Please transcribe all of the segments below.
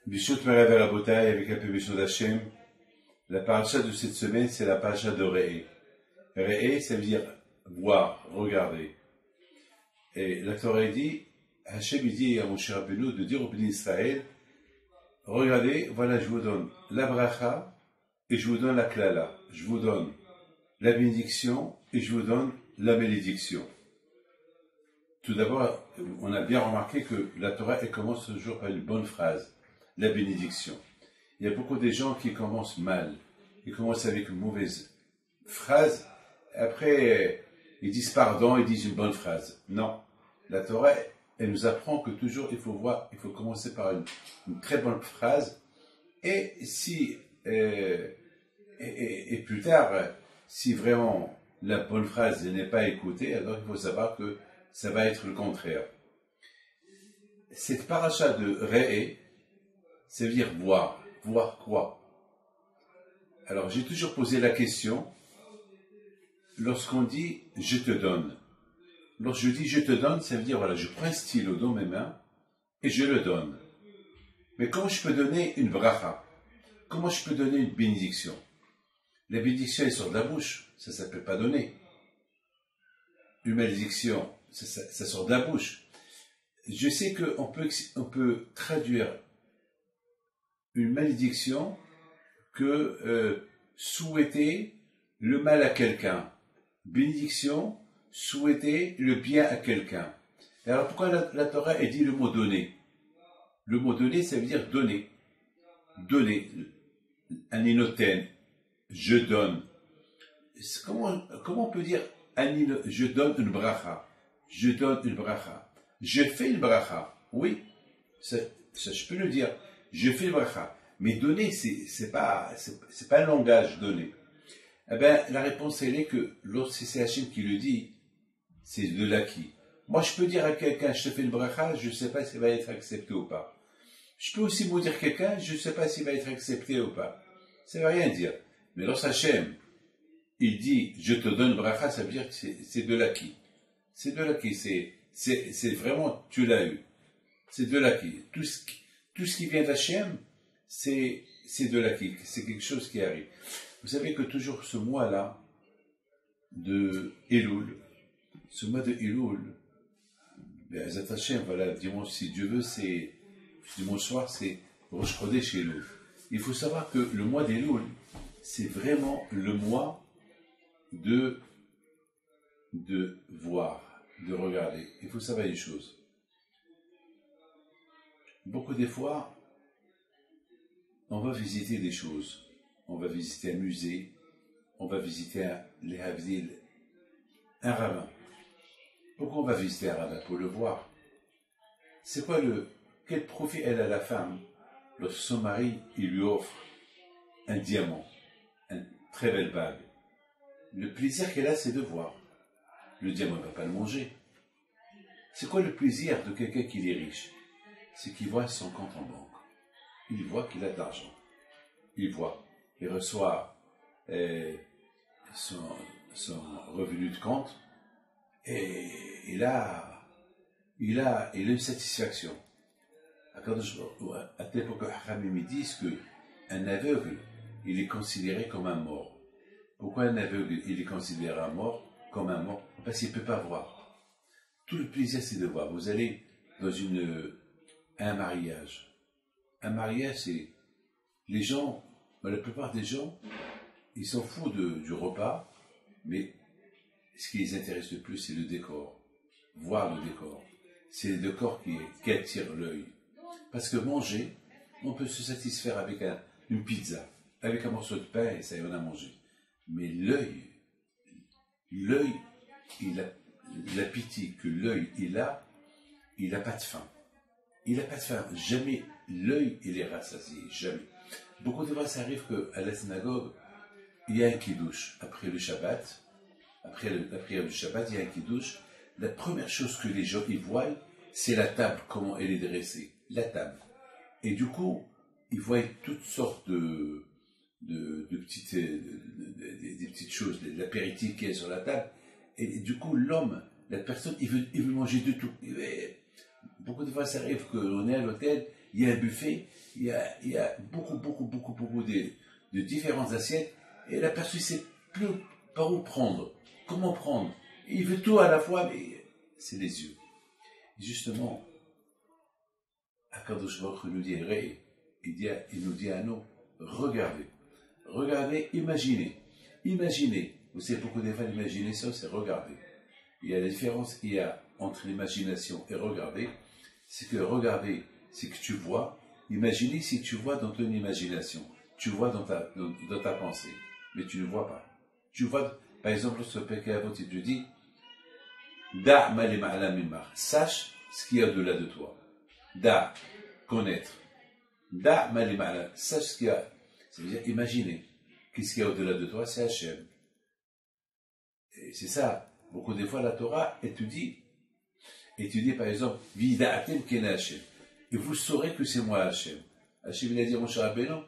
Bishut Merav Rabotai, avec un peu Bishut Hashem. La paracha de cette semaine, c'est la paracha de Re'e. Re'e, ça veut dire voir, regarder. Et la Torah dit, Hashem dit à Moshe Rabbeinu de dire au Béni Israël, regardez, voilà, je vous donne la bracha et je vous donne la klala. Je vous donne la bénédiction et je vous donne la malédiction. Tout d'abord, on a bien remarqué que la Torah, elle commence toujours par une bonne phrase, la bénédiction. Il y a beaucoup de gens qui commencent mal, ils commencent avec une mauvaise phrase, après ils disent pardon, ils disent une bonne phrase. Non, la Torah, elle nous apprend que toujours il faut commencer par une très bonne phrase, et si et plus tard, si vraiment la bonne phrase n'est pas écoutée, alors il faut savoir que ça va être le contraire. Cette paracha de Re'e, ça veut dire voir. Voir quoi? Alors j'ai toujours posé la question, lorsqu'on dit « je te donne », lorsque je dis « je te donne », ça veut dire voilà, je prends un stylo dans mes mains et je le donne. Mais comment je peux donner une bracha? Comment je peux donner une bénédiction? La bénédiction elle sort de la bouche, ça ne s'appelle pas donner. Une malédiction, ça sort de la bouche. Je sais qu'on peut traduire une malédiction que souhaiter le mal à quelqu'un. Bénédiction, souhaiter le bien à quelqu'un. Alors pourquoi la Torah elle dit le mot donner? Le mot donner, ça veut dire donner. Donner. Aninoten. Je donne. Comment on peut dire je donne une bracha? Je donne une bracha. Je fais une bracha. Oui, ça je peux le dire. Je fais une bracha. Mais donner, c'est pas un langage donné. Eh bien, la réponse, elle est que lorsque c'est Hachem qui le dit, c'est de l'acquis. Moi, je peux dire à quelqu'un, je te fais une bracha, je ne sais pas s'il va être accepté ou pas. Je peux aussi maudire quelqu'un, je ne sais pas s'il va être accepté ou pas. Ça ne veut rien dire. Mais lorsque Hachem, il dit, je te donne bracha, ça veut dire que c'est de l'acquis. C'est de l'acquis, c'est vraiment, tu l'as eu. C'est de l'acquis. Tout ce qui vient d'Hachem, c'est de l'acquis. C'est quelque chose qui arrive. Vous savez que toujours ce mois-là, de Elul, ce mois de Elul, Be'ezat Hashem, voilà, dimanche, si Dieu veut, dimanche soir, c'est Rosh Chodesh Elul. Il faut savoir que le mois d'Elul, c'est vraiment le mois de voir, de regarder. Il faut savoir une chose. Beaucoup des fois, on va visiter des choses. On va visiter un musée, on va visiter les Havdil, un rabbin. Pourquoi on va visiter un rabbin? Pour le voir. C'est quoi quel profit elle a la femme lorsque son mari, il lui offre un diamant, une très belle bague? Le plaisir qu'elle a, c'est de voir. Le diamant ne va pas le manger. C'est quoi le plaisir de quelqu'un qui est riche? C'est qu'il voit son compte en banque. Il voit qu'il a de l'argent. Il voit. Il reçoit son revenu de compte et il a une satisfaction. À tel point que Haramim me disent qu'un aveugle, il est considéré comme un mort. Pourquoi un aveugle, il est considéré comme un mort? Parce qu'il ne peut pas voir. Tout le plaisir, c'est de voir. Vous allez dans un mariage. Un mariage, c'est les gens, la plupart des gens, ils s'en foutent du repas, mais ce qui les intéresse le plus, c'est le décor. Voir le décor. C'est le décor qui attire l'œil. Parce que manger, on peut se satisfaire avec une pizza, avec un morceau de pain, et ça y en a mangé. Mais l'œil, l'appétit que l'œil, il n'a pas de faim. Il n'a pas de faim. Jamais l'œil, il est rassasié. Jamais. Beaucoup de fois, ça arrive qu'à la synagogue, il y a un kiddush. Après le Shabbat, après la prière du Shabbat, il y a un kiddush. La première chose que les gens y voient, c'est la table, comment elle est dressée. La table. Et du coup, ils voient toutes sortes de petites, des petites choses, de l'apéritif qui est sur la table. Et du coup, l'homme, la personne, il veut manger de tout. beaucoup de fois, ça arrive qu'on est à l'hôtel, il y a un buffet, il y a beaucoup de différentes assiettes, et la personne ne sait plus par où prendre, comment prendre. Il veut tout à la fois, mais c'est les yeux. Et justement, Akadosh Baruch Hu nous dit, il nous dit à nous, regardez, imaginez. Vous savez pourquoi des fois l'imagination, c'est regarder. Il y a la différence qu'il y a entre l'imagination et regarder, c'est que regarder, c'est que tu vois. Imaginez si tu vois dans ton imagination, tu vois dans ta pensée, mais tu ne vois pas. Tu vois, par exemple, lorsque Pekavot, il te dit, Da mali ma'ala mimar, sache ce qu'il y a au-delà de toi. Da, connaître. Da mali ma'ala, sache ce qu'il y a. Ça veut dire imaginer. Qu'est-ce qu'il y a au-delà de toi, c'est Hachem. Et c'est ça. Beaucoup de fois, la Torah étudie par exemple, Vida'atem kena Hachem. Et vous saurez que c'est moi Hachem. Hachem, il a dit à Moshe Rabbeinu,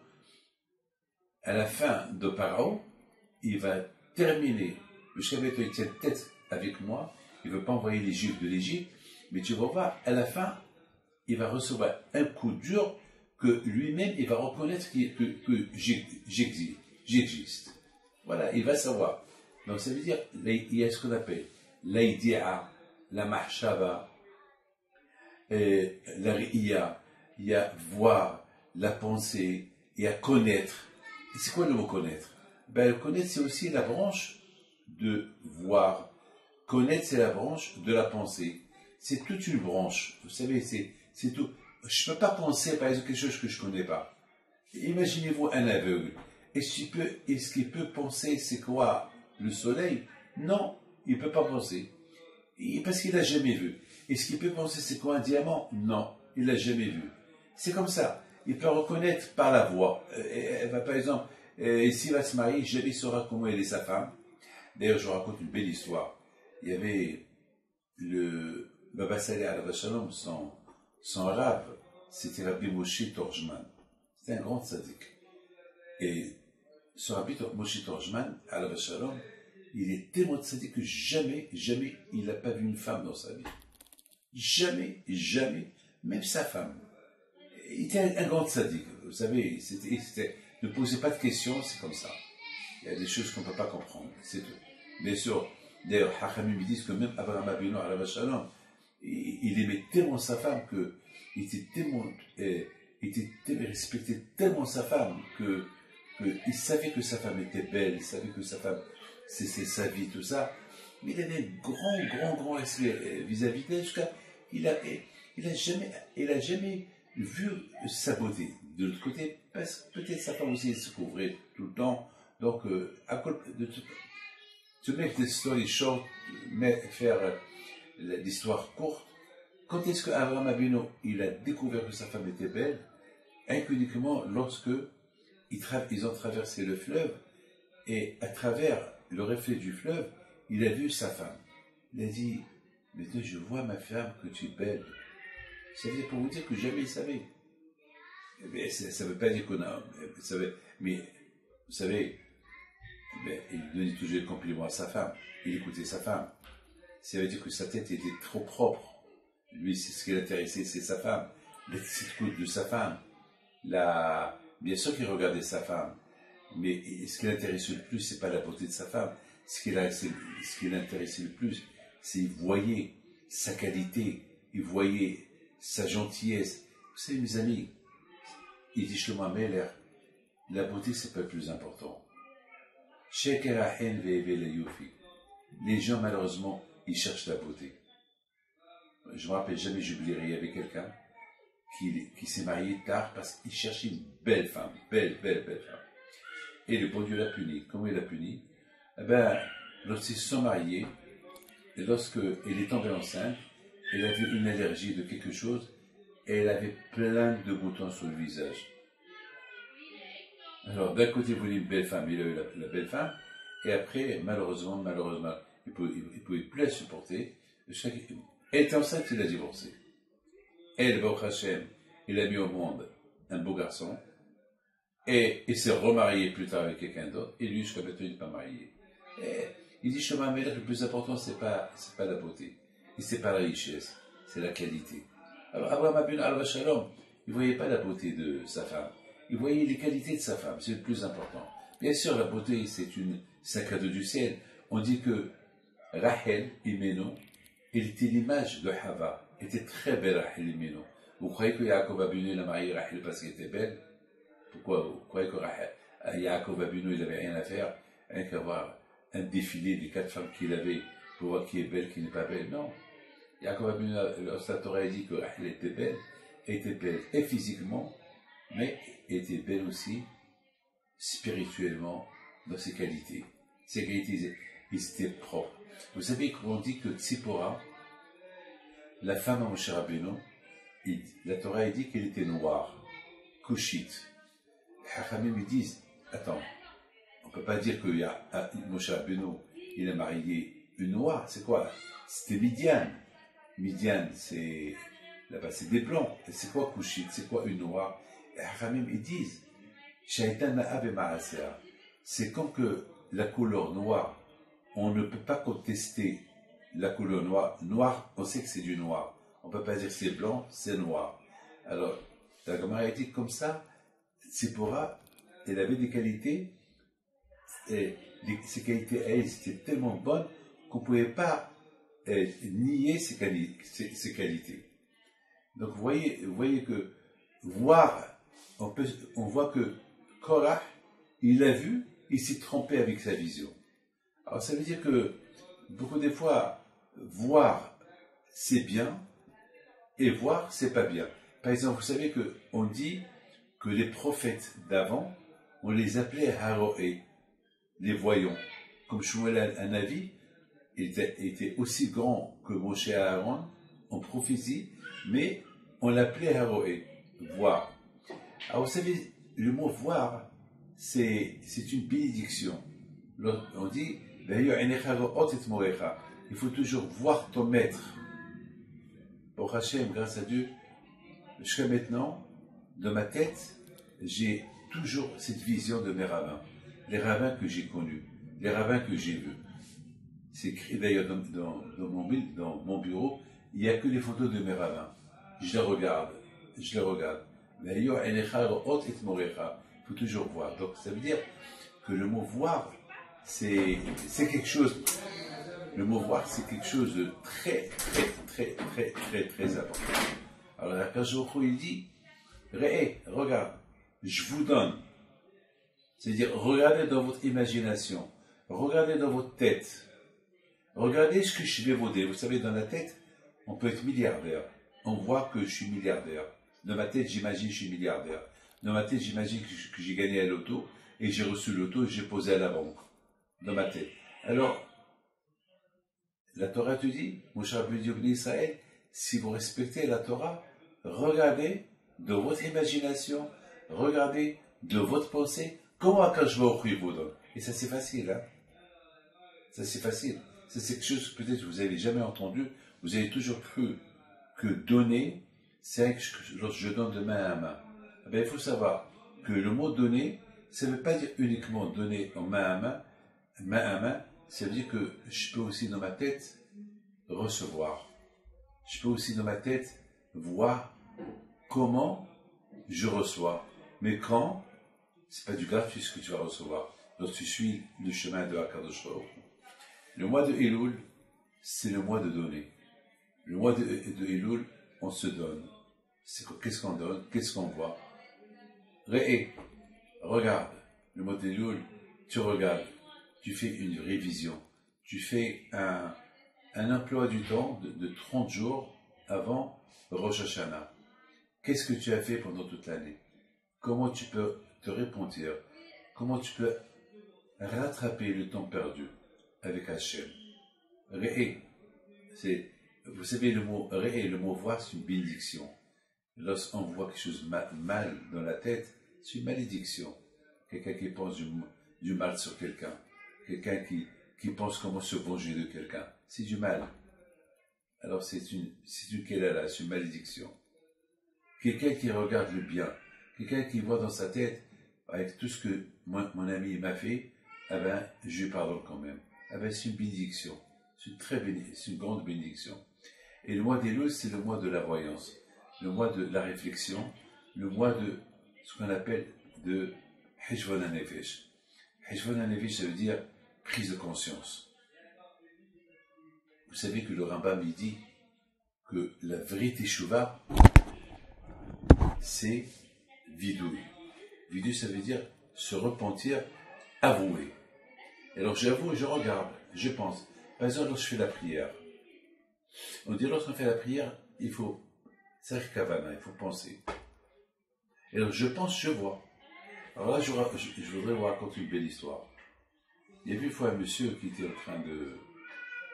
à la fin de Paro, il va terminer. Le Shabbat, il tient tête avec moi. Il ne veut pas envoyer les Juifs de l'Égypte. Mais tu vas voir, à la fin, il va recevoir un coup dur que lui-même, il va reconnaître que j'existe. Voilà, il va savoir. Donc ça veut dire, il y a ce qu'on appelle l'aïdia, la mahshava, la riya, il y a voir, la pensée, il y a connaître. Et c'est quoi le mot connaître? Ben, connaître, c'est aussi la branche de voir. Connaître, c'est la branche de la pensée. C'est toute une branche. Vous savez, c'est tout. Je ne peux pas penser, par exemple, quelque chose que je ne connais pas. Imaginez-vous un aveugle. Est-ce qu'il peut penser c'est quoi le soleil? Non, il ne peut pas penser. Parce qu'il n'a jamais vu. Est-ce qu'il peut penser c'est quoi un diamant? Non, il ne l'a jamais vu. C'est comme ça. Il peut reconnaître par la voix. Par exemple, s'il va se marier, jamais saura comment elle est sa femme. D'ailleurs, je vous raconte une belle histoire. Il y avait le Baba Saleh Alav Shalom, son arabe, c'était Rabbi Moshe Torjman. C'était un grand tzaddik. Et ce Rabbi Moshe Torjman, Alav Shalom, il est tellement tzaddik que jamais il n'a pas vu une femme dans sa vie. Jamais, même sa femme. Il était un grand tzaddik. Vous savez, ne posez pas de questions, c'est comme ça. Il y a des choses qu'on ne peut pas comprendre, c'est tout. Bien sûr, d'ailleurs, Hachamim disent que même Abraham Avinu, Alav Shalom, il aimait tellement sa femme il respectait tellement sa femme il savait que sa femme était belle, il savait que sa femme, c'est sa vie, tout ça. Mais il avait un grand respect vis-à-vis d'elle jusqu'à, il a jamais vu sa beauté. De l'autre côté, parce que peut-être sa femme aussi se couvrait tout le temps. Donc, to make the story short, faire l'histoire courte, quand est-ce qu'Abraham Avinu, il a découvert que sa femme était belle? Uniquement lorsque ils ont traversé le fleuve, et à travers le reflet du fleuve, il a vu sa femme. Il a dit, maintenant je vois ma femme que tu es belle. Ça veut dire pour vous dire que jamais il savait. Mais ça ne veut pas dire qu'on a... Mais vous savez, il donnait toujours le compliment à sa femme. Il écoutait sa femme. Ça veut dire que sa tête était trop propre. Lui, c'est ce qui l'intéressait, c'est sa femme. L'attitude de sa femme. Bien sûr qu'il regardait sa femme. Mais ce qui l'intéressait le plus, c'est pas la beauté de sa femme. Ce qui l'intéressait le plus, c'est qu'il voyait sa qualité. Il voyait sa gentillesse. Vous savez, mes amis, il dit Shlomo Ameler, la beauté, c'est pas le plus important. Les gens, malheureusement, ils cherchent la beauté. Je me rappelle jamais, j'oublierai, il y avait quelqu'un qui s'est marié tard parce qu'il cherchait une belle femme, belle femme. Et le bon Dieu l'a puni. Comment il l'a puni? Lorsqu'ils se sont mariés, et lorsqu'elle est tombée enceinte, elle avait une allergie de quelque chose, et elle avait plein de boutons sur le visage. Alors, d'un côté, il voulait une belle femme, il a eu la belle femme, et après, malheureusement, il ne pouvait plus la supporter. Elle était enceinte, il a divorcé. Elle, Baruch Hashem, il a mis au monde un beau garçon, et il s'est remarié plus tard avec quelqu'un d'autre, et lui, jusqu'à maintenant, il n'est pas marié. Et il dit, le plus important, c'est pas la beauté, et c'est pas la richesse, c'est la qualité. Alors, Abraham Abinu al-Shalom, il ne voyait pas la beauté de sa femme. Il voyait les qualités de sa femme, c'est le plus important. Bien sûr, la beauté, c'est un cadeau du ciel. On dit que Rachel, Imeno, elle était l'image de Hava. Elle était très belle, Rachel, Imeno. Vous croyez que Yaakov Abinu l'a marié Rachel parce qu'elle était belle? Pourquoi vous croyez que Yaakov Abinu, il n'avait rien à faire, rien qu'à voir un défilé des 4 femmes qu'il avait pour voir qui est belle, qui n'est pas belle? Non. Yaakov Abinu, la Torah a dit que Rachel était belle et physiquement, mais était belle aussi spirituellement dans ses qualités. Ses qualités, ils étaient propres. Vous savez qu'on dit que Tzipora, la femme à Moshe Rabbeinu, la Torah a dit qu'elle était noire, couchite. Les Chachamim ils disent, attends, on ne peut pas dire que Moshe Rabbeinu, il a marié une noire, c'est quoi? C'était Midian. Midian, c'est là-bas, c'est des blancs. Et c'est quoi couchite? C'est quoi une noire? Les Chachamim ils disent, c'est comme que la couleur noire, on ne peut pas contester la couleur noire. Noir, on sait que c'est du noir. On ne peut pas dire que c'est blanc, c'est noir. Alors, la Gemara dit comme ça, Tzipora, elle avait des qualités, et ces qualités, elles, étaient tellement bonnes qu'on ne pouvait pas nier ces qualités. Donc, vous voyez que voir, on voit que Korach, il a vu, il s'est trompé avec sa vision. Alors ça veut dire que beaucoup des fois, voir c'est bien et voir c'est pas bien. Par exemple, vous savez qu'on dit que les prophètes d'avant, on les appelait Haroé, les voyants. Comme Shmuel Hanavi était aussi grand que Moshe Aaron en prophétie, mais on l'appelait Haroé, voir. Alors vous savez, le mot voir, c'est une bénédiction. On dit, il faut toujours voir ton maître. Pour Hachem, grâce à Dieu, jusqu'à maintenant, dans ma tête, j'ai toujours cette vision de mes rabbins. Les rabbins que j'ai connus, les rabbins que j'ai vus. C'est écrit d'ailleurs dans mon bureau, il n'y a que les photos de mes rabbins. Je les regarde. Il faut toujours voir. Donc ça veut dire que le mot voir, c'est quelque chose. Le mot voir, c'est quelque chose de très important. Alors la Kajoko, il dit, regarde, je vous donne. C'est-à-dire, regardez dans votre imagination, regardez dans votre tête, regardez ce que je vais vous dire. Vous savez, dans la tête, on peut être milliardaire. On voit que je suis milliardaire. Dans ma tête, j'imagine que je suis milliardaire. Dans ma tête, j'imagine que j'ai gagné à l'auto et j'ai reçu l'auto et j'ai posé à la banque. Dans ma tête. Alors, la Torah te dit, Moshe Rabbeinu dit au Bnei Israël, si vous respectez la Torah, regardez de votre imagination, regardez de votre pensée, comment Akash Baruch Hu vous donne. Et ça c'est facile, hein. Ça c'est facile. Ça c'est quelque chose que peut-être vous n'avez jamais entendu, vous avez toujours cru que donner, c'est lorsque je donne de main à main. Eh bien, il faut savoir que le mot donner, ça ne veut pas dire uniquement donner en main à main, ça veut dire que je peux aussi dans ma tête recevoir. Je peux aussi dans ma tête voir comment je reçois. Mais quand, c'est pas du gratuit ce que tu vas recevoir. Lorsque tu suis le chemin de Akadosh Baruch Hu. Le mois de Elul, c'est le mois de donner. Le mois de Elul, on se donne. Qu'est-ce qu'on donne? Qu'est-ce qu'on voit? Regarde. Le mois de Elul, tu regardes. Tu fais une révision. Tu fais un emploi du temps de 30 jours avant Rosh Hashanah. Qu'est-ce que tu as fait pendant toute l'année? Comment tu peux te repentir? Comment tu peux rattraper le temps perdu avec Hachem? Vous savez, le mot voir, c'est une bénédiction. Lorsqu'on voit quelque chose mal dans la tête, c'est une malédiction. Quelqu'un qui pense du mal sur quelqu'un. Quelqu'un qui pense comment se venger de quelqu'un. C'est du mal. Alors c'est une kélela, c'est une malédiction. Quelqu'un qui regarde le bien. Quelqu'un qui voit dans sa tête, avec tout ce que mon ami m'a fait, eh ben, je lui pardonne quand même. Eh ben, c'est une bénédiction. C'est une grande bénédiction. Et le mois d'Elul, c'est le mois de la voyance. le mois de la réflexion, le mois de ce qu'on appelle de Hijvon HaNefesh. Hijvon HaNefesh, ça veut dire prise de conscience. Vous savez que le Rambam il dit que la vraie teshuva, c'est vidouille. Vidouille, ça veut dire se repentir, avouer. Et alors j'avoue, je regarde, je pense. Par exemple, lorsque je fais la prière, on dit lorsqu'on fait la prière, il faut, c'est kavana, il faut penser. Et alors je pense, je vois. Alors là, je voudrais vous raconter une belle histoire. Il y avait une fois un monsieur qui était en train de...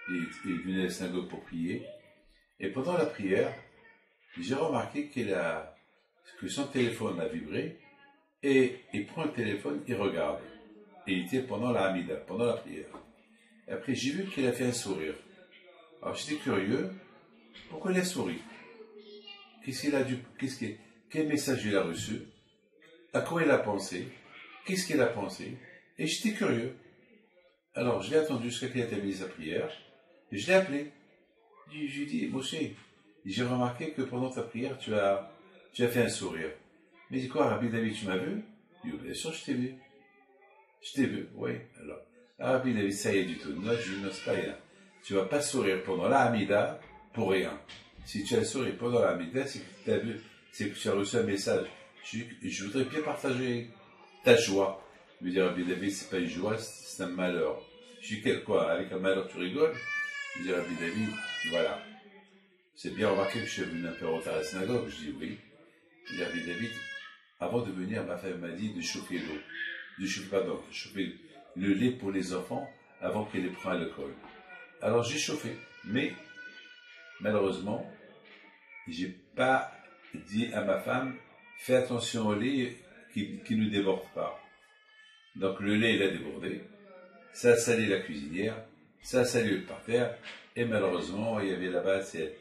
Il venait à la synagogue pour prier. Et pendant la prière, j'ai remarqué que son téléphone a vibré. Et il prend le téléphone, il regarde. Et il était pendant la Hamida, pendant la prière. Et après, j'ai vu qu'il a fait un sourire. Alors j'étais curieux. Pourquoi il a souri? Quel message il a reçu? À quoi il a pensé? Qu'est-ce qu'il a pensé? Et j'étais curieux. Alors, je l'ai attendu jusqu'à qu'il ait terminé sa prière, et je l'ai appelé. Je lui ai dit, Moshe, j'ai remarqué que pendant ta prière, tu as fait un sourire. Mais il dit quoi, Rabbi David, tu m'as vu? Il dit, bien sûr, je t'ai vu. Je t'ai vu, oui. Alors, Rabbi David, ça y est du tout. Non, je dis, non, c'est pas rien. Tu vas pas sourire pendant la Hamida pour rien. Si tu as souri pendant la Hamida, c'est que tu as vu, c'est que tu as reçu un message. Je voudrais bien partager ta joie. Je veux dire, Rabbi David, c'est pas une joie, c'est un malheur. Je dis, quoi, avec un malheur, tu rigoles? Je dis, Rabbi David, voilà. C'est bien remarqué que je suis venu un peu en retard à la synagogue. Je dis, oui. Je dis, Rabbi David, avant de venir, ma femme m'a dit de chauffer l'eau. De chauffer le lait pour les enfants avant qu'elle les prenne à l'école. Alors, j'ai chauffé. Mais, malheureusement, j'ai pas dit à ma femme, fais attention au lait qui ne déborde pas. Donc le lait, il a débordé, ça a salé la cuisinière, ça a salé le parterre, et malheureusement, il y avait là-bas, c'est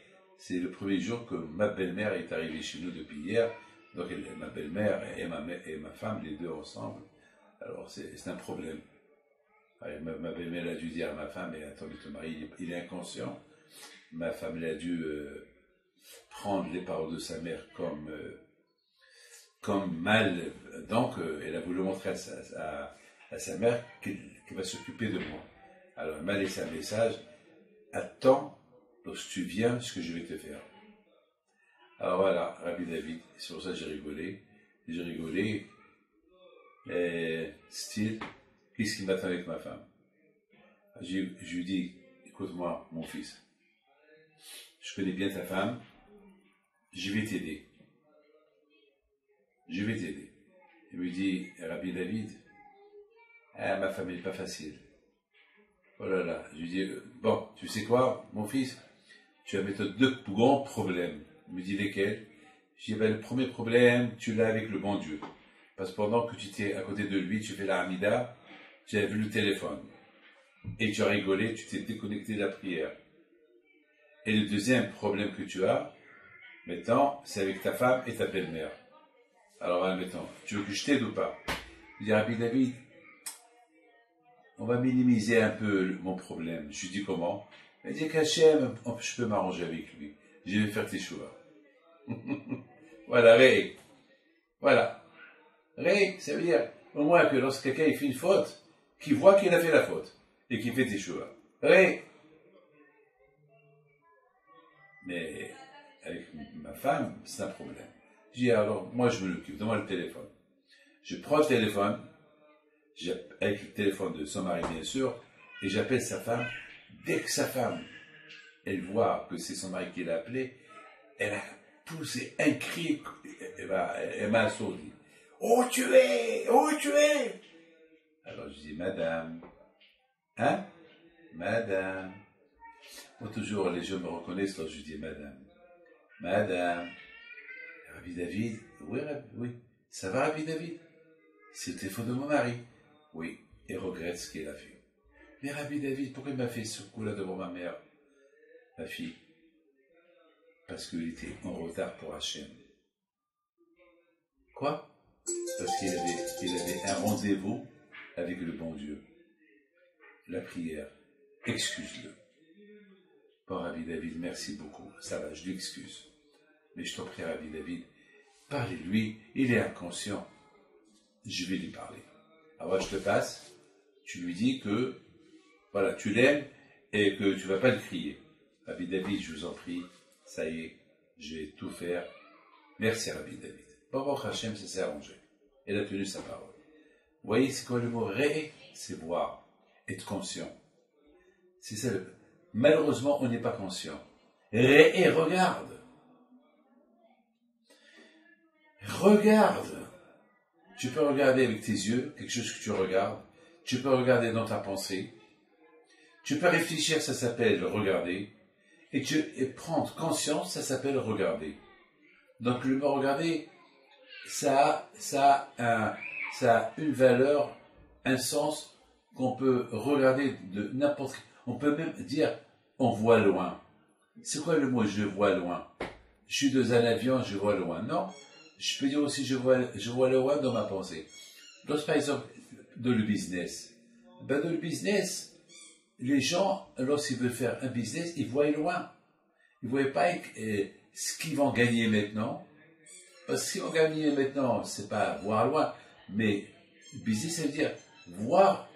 le premier jour que ma belle-mère est arrivée chez nous depuis hier, donc ma belle-mère et ma femme, les deux ensemble, alors c'est un problème. Ma belle-mère a dû dire à ma femme, mais attends, ton mari, il est inconscient. Ma femme, elle a dû prendre les paroles de sa mère comme mal, donc elle a voulu montrer à sa mère qu'elle va s'occuper de moi. Alors elle m'a laissé un message, attends, lorsque tu viens, ce que je vais te faire. Alors voilà, Rabbi David, c'est pour ça que j'ai rigolé, style, qu'est-ce qui m'attend avec ma femme? Je lui dis, écoute-moi, mon fils, je connais bien ta femme, je vais t'aider. Je vais t'aider. Il me dit, Rabbi David, ma femme n'est pas facile. Oh là là. Je lui dis, bon, tu sais quoi, mon fils, tu as deux grands problèmes. Il me dit, lesquels? Je dis, le premier problème, tu l'as avec le bon Dieu. Parce que pendant que tu étais à côté de lui, tu fais la Hamida, tu as vu le téléphone. Et tu as rigolé, tu t'es déconnecté de la prière. Et le deuxième problème que tu as, maintenant, c'est avec ta femme et ta belle-mère. Alors, admettons, tu veux que je t'aide ou pas? Je dis, Rabbi David, on va minimiser un peu mon problème. Je lui dis, comment? Il dit qu'Hachem, je peux m'arranger avec lui. Je vais faire tes choix. Voilà, Ré. Voilà. Ré, ça veut dire, au moins que lorsque quelqu'un il fait une faute, qu'il voit qu'il a fait la faute. Et qu'il fait tes choix. Ré. Mais, avec ma femme, c'est un problème. Je dis, alors, moi, je me l'occupe, donne-moi le téléphone. Je prends le téléphone, avec le téléphone de son mari, bien sûr, et j'appelle sa femme. Dès que sa femme, elle voit que c'est son mari qui l'a appelé, elle a poussé un cri, elle m'a assourdi. Oh, tu es! Oh, tu es! Alors, je dis, madame, hein? Madame. Moi, toujours, les gens me reconnaissent quand je dis madame. Madame. Rabbi David, oui. Ça va, Rabbi David? C'est le téléphone de mon mari. Oui, et regrette ce qu'il a fait. Mais Rabbi David, pourquoi il m'a fait ce coup-là devant ma mère? Ma fille, parce qu'il était en retard pour Hachem. Quoi? Parce qu'il avait un rendez-vous avec le bon Dieu. La prière. Excuse-le. Bon, Rabbi David, merci beaucoup. Ça va, je l'excuse. Mais je t'en prie, Rabbi David, parlez-lui, il est inconscient. Je vais lui parler. Alors je te passe, tu lui dis que, voilà, tu l'aimes et que tu ne vas pas le crier. Rabbi David, je vous en prie, ça y est, je vais tout faire. Merci Rabbi David. Baruch Hashem, ça s'est arrangé. Elle a tenu sa parole. Vous voyez, c'est quoi le mot ré? C'est voir, être conscient. C'est ça. Malheureusement, on n'est pas conscient. Ré, regarde. Regarde. Tu peux regarder avec tes yeux, quelque chose que tu regardes. Tu peux regarder dans ta pensée. Tu peux réfléchir, ça s'appelle regarder. Et prendre conscience, ça s'appelle regarder. Donc le mot regarder, ça a une valeur, un sens qu'on peut regarder de n'importe qui. On peut même dire on voit loin. C'est quoi le mot je vois loin? Je suis dans un avion, je vois loin. Non, je peux dire aussi je vois loin dans ma pensée. Donc par exemple, dans le business. Dans le business, les gens, lorsqu'ils veulent faire un business, ils voient loin. Ils ne voient pas ce qu'ils vont gagner maintenant. Parce que ce qu'ils vont gagner maintenant, c'est pas voir loin, mais le business, ça veut dire voir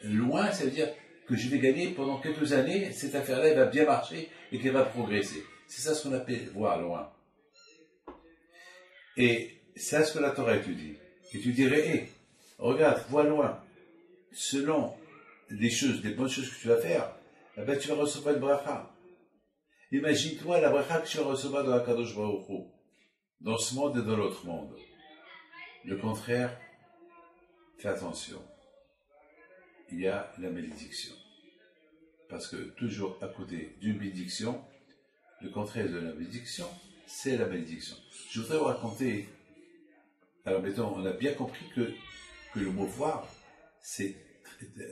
loin, ça veut dire que je vais gagner pendant quelques années, cette affaire-là, elle va bien marcher et qu'elle va progresser. C'est ça ce qu'on appelle voir loin. Et c'est ce que la Torah te dit. Et tu dirais, regarde, vois loin. Selon les bonnes choses que tu vas faire, eh ben, tu vas recevoir une bracha. Imagine-toi la bracha que tu vas recevoir dans la Kadosh Baruch Hu, dans ce monde et dans l'autre monde. Le contraire, fais attention. Il y a la malédiction. Parce que toujours à côté d'une bénédiction, le contraire de la bénédiction, c'est la malédiction. Je voudrais vous raconter, alors mettons, on a bien compris que le mot voir, c'est,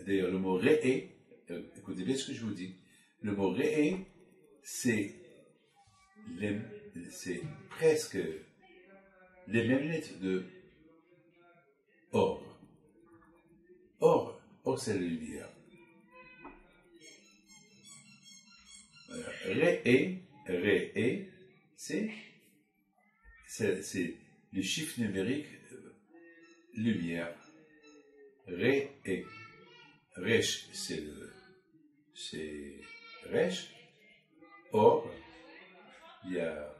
d'ailleurs le mot réé, écoutez bien ce que je vous dis, le mot réé, c'est presque les mêmes lettres de or. Or, c'est la lumière. Ré, c'est le chiffre numérique lumière. Ré. Resh, c'est Resh. Or, il y a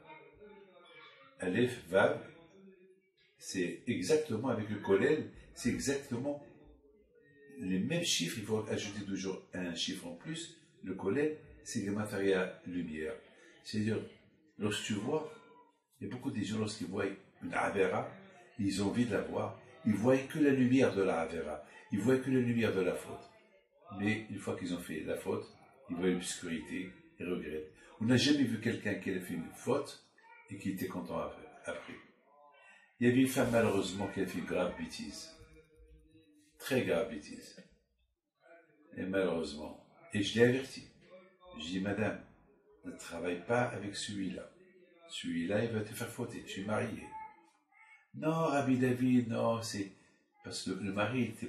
Aleph, Vav, c'est exactement avec le Kollel, c'est exactement les mêmes chiffres, il faut ajouter toujours un chiffre en plus. Le Kollel, c'est Gemataria lumière. C'est-à-dire, lorsque tu vois, il y a beaucoup de gens, lorsqu'ils voient une Avera, ils ont envie de la voir, ils voient que la lumière de la Avera, ils voient que la lumière de la faute. Mais une fois qu'ils ont fait la faute, ils voient l'obscurité et regrettent. On n'a jamais vu quelqu'un qui a fait une faute et qui était content après. Il y avait une femme, malheureusement, qui a fait une grave bêtise. Très grave bêtise. Et malheureusement. Et je l'ai averti. Je dis, madame, ne travaille pas avec celui-là. Celui-là, il va te faire fauter. Tu es marié. Non, Rabbi David, non, c'est parce que le mari n'était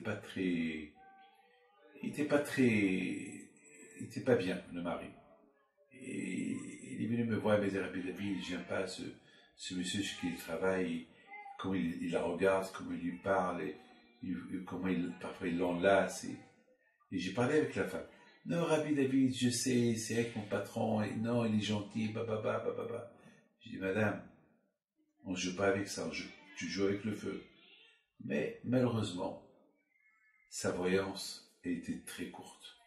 pas bien, le mari. Et il est venu me voir et me dire, Rabbi David, j'aime pas ce monsieur chez qui il travaille, comment il la regarde, comment il lui parle, et comment parfois il l'enlace. Et j'ai parlé avec la femme. Non, Rabbi David, je sais, c'est avec mon patron, et non, il est gentil, bababa. J'ai dit, madame, on ne joue pas avec ça, tu joues avec le feu. Mais malheureusement, sa voyance a été très courte.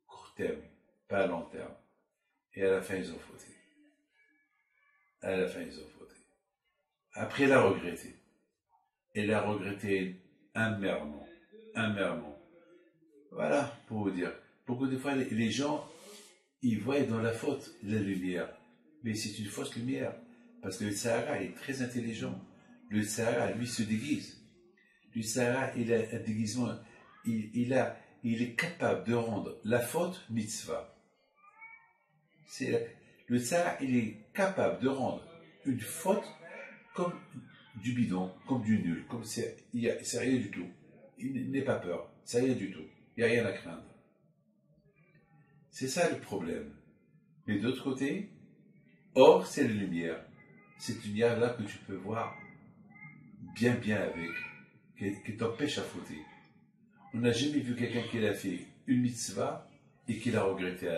Court terme, pas à long terme. Et à la fin, ils ont fauté. Après, elle a regretté. Elle a regretté amèrement. Voilà, pour vous dire. Beaucoup de fois, les gens, ils voient dans la faute la lumière. Mais c'est une fausse lumière. Parce que le Sahara est très intelligent. Le Sahara, lui, se déguise. Le Sahara, il a un déguisement. Il est capable de rendre la faute mitzvah. Le Sahara, il est capable de rendre une faute comme du bidon, comme du nul, comme c'est rien du tout. Il n'est pas peur, c'est rien du tout. Il n'y a rien à craindre. C'est ça le problème. Mais d'autre côté, or, c'est la lumière. c'est une nière là que tu peux voir bien avec, qui t'empêche à fauter. On n'a jamais vu quelqu'un qui a fait une mitzvah et qui l'a regretté,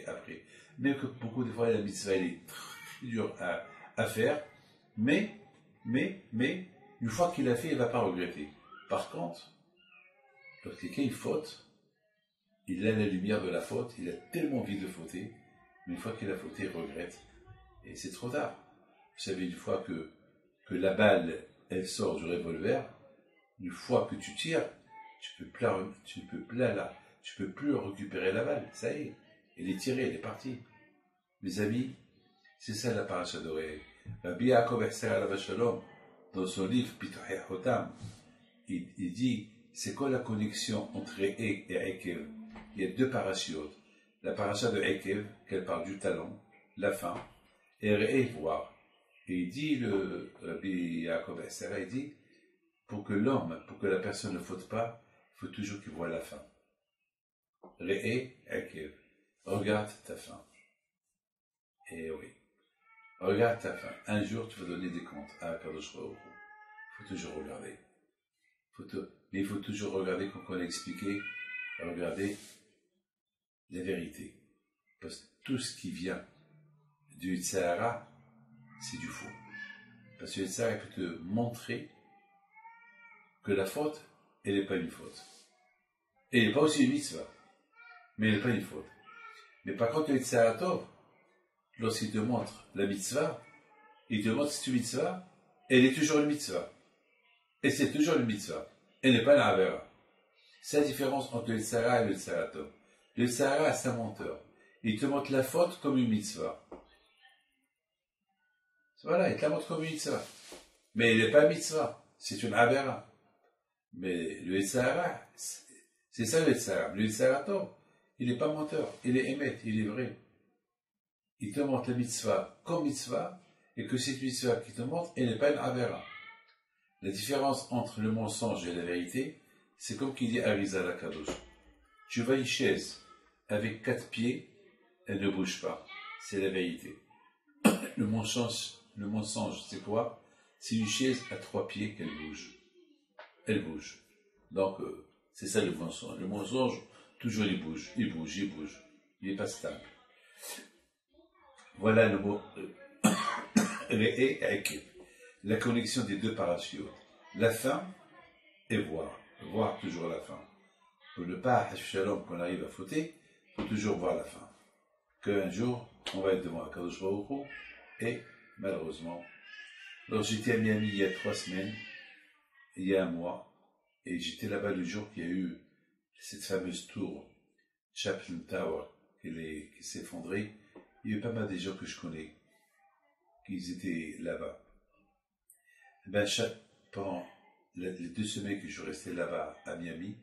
après. Même que beaucoup de fois la mitzvah elle est très dure à faire, mais, une fois qu'il l'a fait, il ne va pas regretter. Par contre, quand quelqu'un il faute, il a la lumière de la faute, il a tellement envie de fauter, mais une fois qu'il a fauté, il regrette. Et c'est trop tard. Vous savez, une fois que la balle, elle sort du revolver, une fois que tu tires, tu peux plus récupérer la balle. Ça y est, elle est tirée, elle est partie. Mes amis, c'est ça la paracha de Re'eh. Rabbi Yaakov alav shalom, dans son livre Pituchei Chotam, il dit, c'est quoi la connexion entre Re'eh et Ekev? Il y a deux parachiotes. La paracha de Ekev, qu'elle parle du talon, la fin, et Re'eh, voir. Et il dit, le Rabbi Yaakov il dit, pour que la personne ne faute pas, il faut toujours qu'il voit la fin. Re'eh, Ekev. Regarde ta fin. Et oui. Regarde ta fin. Un jour, tu vas donner des comptes à Kadosh Baruch Hu. Il faut toujours regarder. Mais il faut toujours regarder, comme on a expliqué, regarder la vérité. Parce que tout ce qui vient du Yitzhara, c'est du faux. Parce que le Yitzhara peut te montrer que la faute, elle n'est pas une faute. Et elle n'est pas aussi une mitzvah. Mais elle n'est pas une faute. Mais par contre, le Yitzhara Tov, lorsqu'il te montre la mitzvah, il te montre que c'est une mitzvah, elle est toujours une mitzvah. Et c'est toujours une mitzvah. Elle n'est pas une avera. C'est la différence entre le Yitzhara et le Yitzhara Tov. Le Yitzhara, c'est un menteur. Il te montre la faute comme une mitzvah. Voilà, il te la montre comme une mitzvah. Mais elle n'est pas une mitzvah. C'est une avera. Mais le Yitzhara, c'est ça le Yitzhara. Le Yitzhara Tov, il n'est pas menteur. Il est émet, il est vrai. Il te montre la mitzvah comme mitzvah, et que cette mitzvah qui te montre, elle n'est pas une avera. La différence entre le mensonge et la vérité, c'est comme qu'il dit Arizal Akadosh. Tu vois une chaise avec 4 pieds, elle ne bouge pas. C'est la vérité. Le mensonge, c'est quoi? C'est une chaise à 3 pieds qu'elle bouge. Elle bouge. Donc, c'est ça le mensonge. Le mensonge, toujours il bouge. Il n'est pas stable. Voilà le mot Re'eh Ekev. La connexion des deux parachiotes. La fin et voir. Voir toujours la fin. Pour ne pas, Shalom, qu'on arrive à fauter, il faut toujours voir la fin. Qu'un jour, on va être devant Akadosh Baruch Hu, et malheureusement, alors j'étais à Miami il y a 3 semaines, il y a un mois, et j'étais là-bas le jour qu'il y a eu cette fameuse tour, Chapel Tower, qui s'est effondrée. Il y a eu pas mal de gens que je connais, qui étaient là-bas. Ben, pendant les 2 semaines que je restais là-bas à Miami,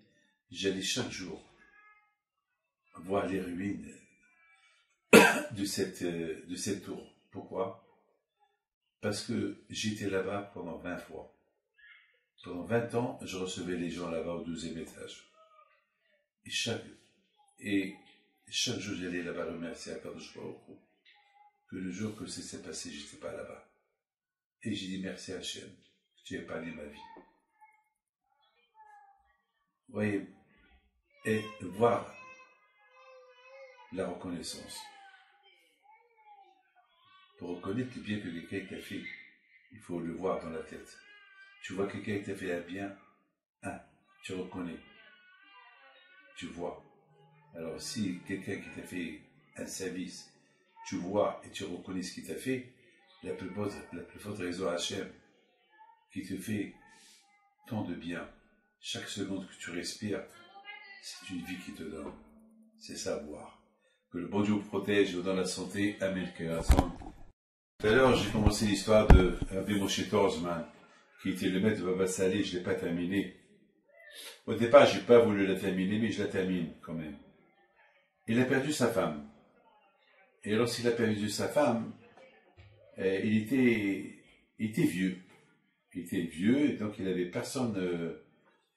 j'allais chaque jour voir les ruines de cette tour. Pourquoi? Parce que j'étais là-bas pendant 20 fois. Pendant 20 ans, je recevais les gens là-bas au 12e étage. Et chaque jour, j'allais là-bas remercier Akadosh Baruch Hu que le jour que ça s'est passé, j'étais pas là-bas. Et j'ai dit merci à Hachem, que tu as épargné ma vie. Vous voyez, et voir la reconnaissance. Pour reconnaître le bien que quelqu'un t'a fait, il faut le voir dans la tête. Tu vois quelqu'un qui t'a fait un bien, tu reconnais, tu vois. Alors si quelqu'un qui t'a fait un service, tu vois et tu reconnais ce qu'il t'a fait, la plus forte raison à Hachem, qui te fait tant de bien, chaque seconde que tu respires, c'est une vie qui te donne. C'est ça, voir. Que le bon Dieu vous protège et vous donne la santé. Amen. Tout à l'heure, j'ai commencé l'histoire de Rabbi Moshe Torzman, qui était le maître de Baba Salé. Je ne l'ai pas terminé. Au départ, je n'ai pas voulu la terminer, mais je la termine quand même. Il a perdu sa femme. Et lorsqu'il a perdu sa femme, il était vieux. Il était vieux, et donc il n'avait personne,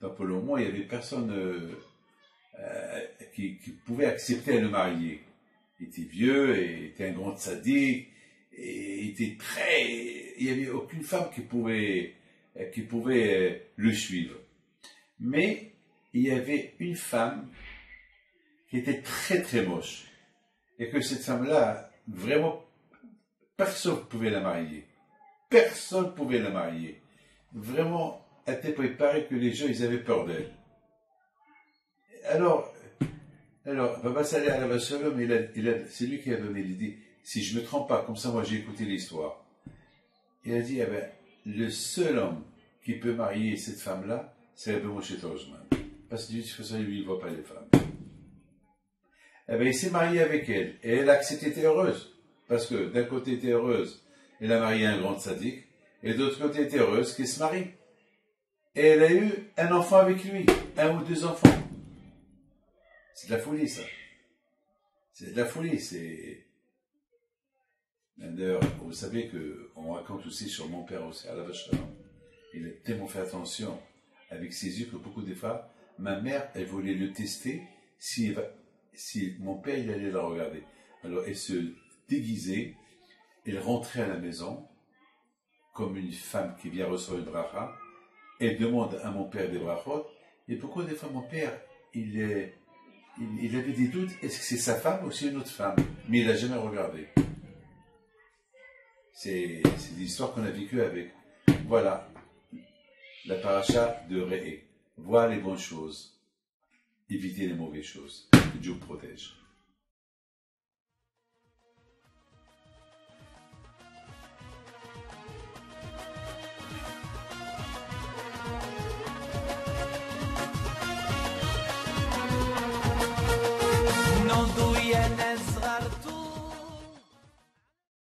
dans le moment, il n'y avait personne qui pouvait accepter à le marier. Il était vieux, et était un grand tzaddik, et était très, il n'y avait aucune femme qui pouvait le suivre. Mais il y avait une femme qui était très très moche. Et que cette femme-là, vraiment, personne ne pouvait la marier. Personne ne pouvait la marier. Vraiment, elle était préparée que les gens, ils avaient peur d'elle. Alors, Baba Saleh Alav Shalom, c'est lui qui a donné l'idée. Si je ne me trompe pas, comme ça, moi j'ai écouté l'histoire. Il a dit, eh ben, le seul homme qui peut marier cette femme-là, c'est Rabbi Moshe Torjman. Parce que de toute façon, lui, il ne voit pas les femmes. Eh ben, il s'est marié avec elle. Et elle a accepté, était heureuse. Parce que d'un côté, elle était heureuse, elle a marié un grand sadique. Et d'autre côté, elle était heureuse qu'elle se marie. Et elle a eu un enfant avec lui. Un ou deux enfants. C'est de la folie, ça. C'est de la folie. D'ailleurs, vous savez qu'on raconte aussi sur mon père aussi, à la vache. Il a tellement fait attention avec ses yeux que beaucoup de fois, ma mère, elle voulait le tester si mon père, il allait la regarder. Alors, elle se déguisait, elle rentrait à la maison, comme une femme qui vient recevoir une bracha, elle demande à mon père des brachot, et pourquoi des fois mon père, il avait des doutes, est-ce que c'est sa femme ou c'est une autre femme? Mais il n'a jamais regardé. C'est des histoires qu'on a vécues avec. Voilà, la paracha de Re'e. Voir les bonnes choses, éviter les mauvaises choses. Que Dieu protège.